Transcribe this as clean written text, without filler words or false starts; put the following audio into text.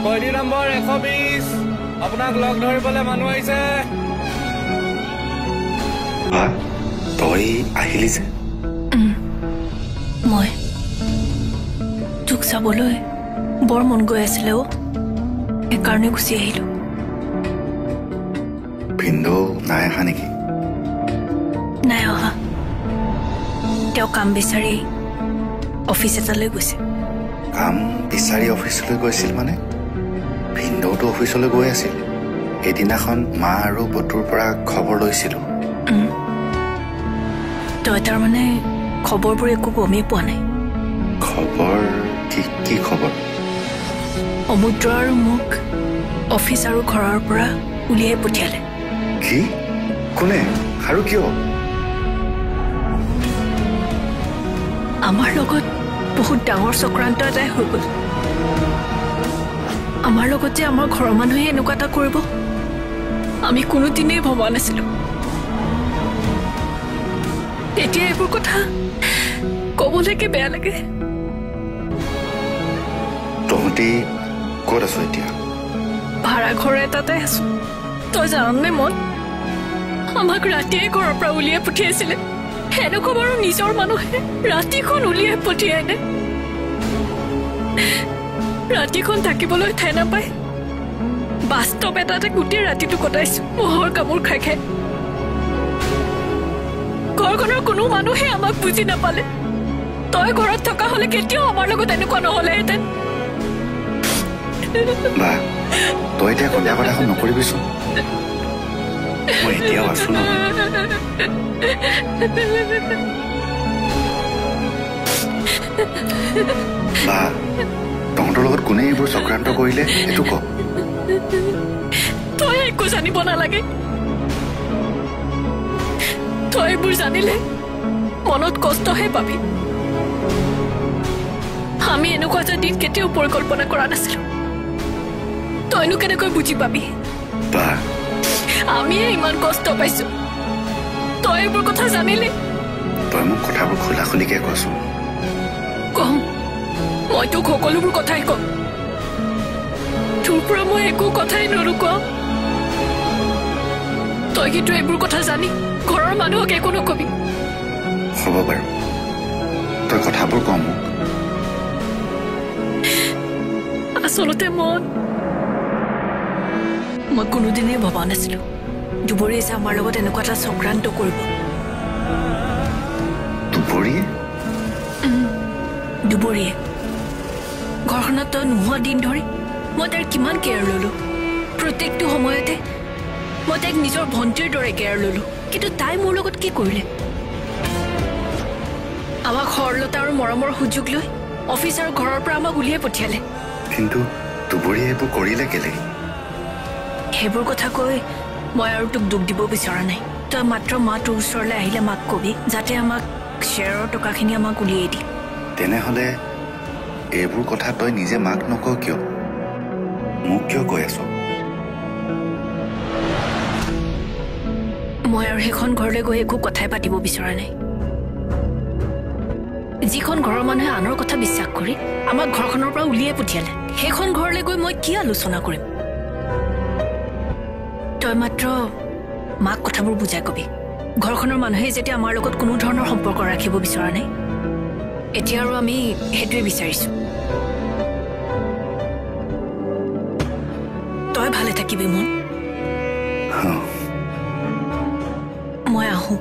Body number 120 আপোনাক লগ ধৰিবলৈ মানুহ আহিছে। তই আহিলি যে? মই তোক চাবলৈ বৰ মন গৈ আছিলে অ, সেইকাৰণে গুচি আহিলো। ভিনদেউ নাই অহা নেকি? নাই অহা, তেওঁ কাম বিচাৰি অফিচ এটালৈ গৈছে। কাম বিচাৰি অফিচলৈ গৈছিল মানে? ভিনদেউতো অফিচলৈ গৈ আছিল। এদিনাখন মা আৰু বতুৰ পৰা খবৰ লৈছিলো। তই তাৰমানে খবৰবোৰ একো গমেই পোৱা নাই? খবৰ? কি খবৰ? সমুদ্ৰ আৰু মোক অফিচ আৰু ঘৰৰ পৰা উলিয়াই পঠিয়ালে। কি? কোনে আৰু কিয়? আমাৰ লগত বহুত ডাঙৰ চক্ৰান্ত এটাই হৈ গ'ল। আমাৰ লগত যে আমাৰ ঘৰৰ মানুহে এনেকুৱা এটা কৰিব আমি কোনোদিনেই ভবা নাছিলো। এতিয়া এইবোৰ কথা ক'বলৈকে বেয়া লাগে। তহঁতি ক'ত আছো এতিয়া? ভাড়া ঘৰ এটাতে আছো। তই জাননে মন, আমাক ৰাতিয়ে ঘৰৰ পৰা উলিয়াই পঠিয়াইছিলে। এনেকুৱা বাৰু নিজৰ মানুহে ৰাতিখন উলিয়াই পঠিয়াই নে? ৰাতিখন থাকিবলৈ ঠাই নাপায়। বাস্তৱ এটাতে গোটেই ৰাতিটো কটাইছো মহৰ কামোৰ খাই খাই। ঘৰখনৰ কোনো মানুহে আমাক বুজি নাপালে। তই ঘৰত থকা হলে কেতিয়াও আমাৰ লগত এনেকুৱা নহলেহেঁতেন। বা তই এতিয়া কলীয়া কথাখন নকৰিবিচোন। মই এতিয়াও আছো ন। বা তহঁতৰ লগত কোনে এইবোৰ চক্ৰান্ত কৰিলে এইটো ক। তই একো জানিব নালাগে। তই এইবোৰ জানিলে মনত কষ্টহে পাবি। আমি এনেকুৱা এটা দিন কেতিয়াও পৰিকল্পনা কৰা নাছিলো। তইনো কেনেকৈ বুজি পাবি? বা আমিয়ে ইমান কষ্ট পাইছো, তই এইবোৰ কথা জানিলে? তই মোক কথাবোৰ খোলা খুলিকে কচোন। কম, মই তোক সকলোবোৰ কথাই কম। তোৰ পৰা মই একো কথাই নলুকুৱাও। তই কিন্তু এইবোৰ কথা জানি ঘৰৰ মানুহক একো নকবি। হ'ব বাৰু, তই কথাবোৰ কম মোক। আচলতে মই কোনোদিনেই ভবা নাছিলো দুবৰীয়ে যে আমাৰ লগত এনেকুৱা এটা চক্ৰান্ত কৰিব। দুবৰীয়ে ঘৰখনত তই নোহোৱা দিন ধৰি মই তাইৰ কিমান কেয়াৰ ললো। প্ৰত্যেকটো সময়তে মই তাইক নিজৰ ভণ্টিৰ দৰে কেয়াৰ ললো। কিন্তু তাই মোৰ লগত কি কৰিলে? আমাক সৰলতা আৰু মৰমৰ সুযোগ লৈ অফিচ আৰু ঘৰৰ পৰা আমাক উলিয়াই পঠিয়ালে। কিন্তু দুবৰীয়ে এইবোৰ কৰিলে কেলে? সেইবোৰ কথা কৈ মই আৰু তোক দুখ দিব বিচৰা নাই। তই মাত্ৰ মা তোৰ ওচৰলৈ আহিলে মাক কবি যাতে আমাক শ্বেয়াৰৰ টকাখিনি আমাক উলিয়াই দি। তেনেহলে এইবোৰ কথা তই নিজে মাক নক কিয়? মোক কিয় কৈ আছ? মই আৰু সেইখন ঘৰলৈ গৈ একো কথাই পাতিব বিচৰা নাই। যিখন ঘৰৰ মানুহে আনৰ কথা বিশ্বাস কৰি আমাক ঘৰখনৰ পৰা উলিয়াই পঠিয়ালে, সেইখন ঘৰলৈ গৈ মই কি আলোচনা কৰিম? তই মাত্ৰ মাক কথাবোৰ বুজাই কবি। ঘৰখনৰ মানুহে যেতিয়া আমাৰ লগত কোনো ধৰণৰ সম্পৰ্ক ৰাখিব বিচৰা নাই, এতিয়া আৰু আমি সেইটোৱে বিচাৰিছো। তই ভালে থাকিবি মন। মই আহো।